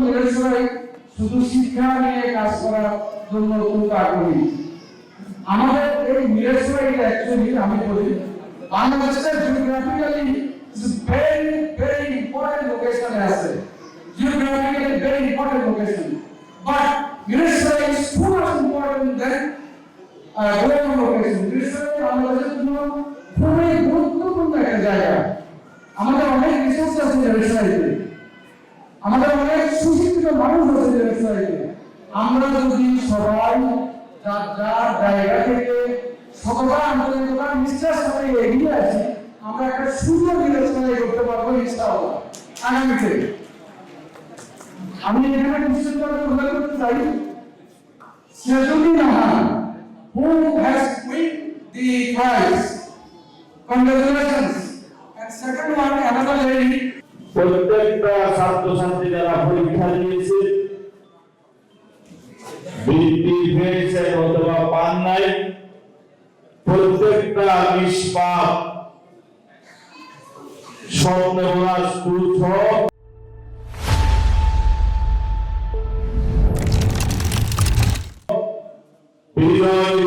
মিরেশ্বরাই শুধু শিক্ষা নিয়ে কাজ করার জন্য খুব আগ্রহী। আমাদের এই মিরেশ্বরাইটা অ্যাকচুয়ালি আমি বলি বাংলাদেশের জিওগ্রাফিক্যালি ভেরি ভেরি ইম্পর্টেন্ট লোকেশনে আছে, geographically very important location, but Mirsharai is too much important than global location. Mirsharai বাংলাদেশের জন্য খুবই গুরুত্বপূর্ণ একটা জায়গা। আমাদের অনেক রিসোর্স আছে মিরেশ্বরাইতে, আমাদের অনেক সুশিক্ষিত মানুষ আছে মিরেশ্বরাইতে। আমরা যদি সবাই যার যার জায়গা থেকে সততা আন্তরিকতা নিষ্ঠার সাথে এগিয়ে আসি, আমরা একটা সুন্দর মিরেশ্বরাই করতে পারবো ইনশাআল্লাহ আগামীতে। আমি এখানে নিশ্চিতভাবে উল্লেখ করতে চাই সেজুলি নাহান who has won the prize. Congratulations. And second one, another lady. প্রত্যেকটা ছাত্রছাত্রী যারা পরীক্ষা দিয়েছে, বৃত্তি পেয়েছে অথবা পান নাই, প্রত্যেকটা নিষ্পাপ স্বপ্নরাজ পুত্র বিজয়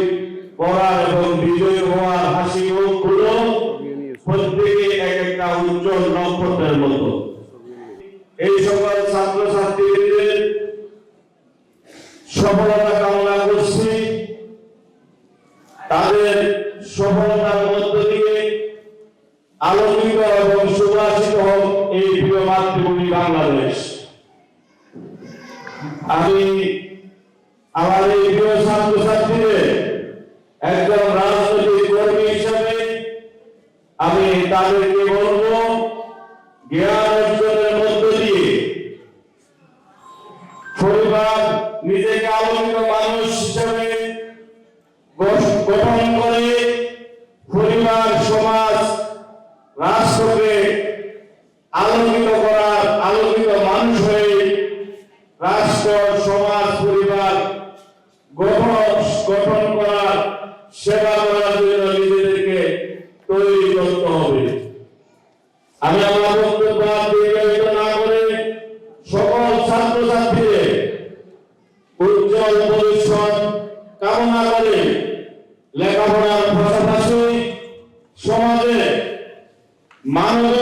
করার এবং বিজয় হওয়ার হাসি মুখগুলো প্রত্যেকে এক একটা উজ্জ্বল নক্ষত্রের মতো। এই সকল ছাত্রছাত্রীদের সফলতা কামনা করছি। তাদের সফলতার মধ্য দিয়ে আলোকিত এবং সুবাসিত হোক এই প্রিয় মাতৃভূমি বাংলাদেশ। আমি আমার এই প্রিয় ছাত্রছাত্রীদের একজন রাজনৈতিক কর্মী হিসাবে আমি তাদেরকে বলবো, জ্ঞান অর্জনের মধ্য দিয়ে পরিবার নিজেকে আলোকিত মানুষ হিসাবে গঠন করে পরিবার, সমাজ, রাষ্ট্রকে আলোকিত করার আলোকিত মানুষ হয়ে রাষ্ট্র, সমাজ, পরিবার গঠন করার, সেবা করার জন্য নিজেদেরকে তৈরি করতে হবে। আমি আমার বক্তব্য দীর্ঘায়িত না করে সকল ছাত্রছাত্রীদের উজ্জ্বল ভবিষ্যৎ কামনা করে লেখাপড়ার পাশাপাশি সমাজে মানব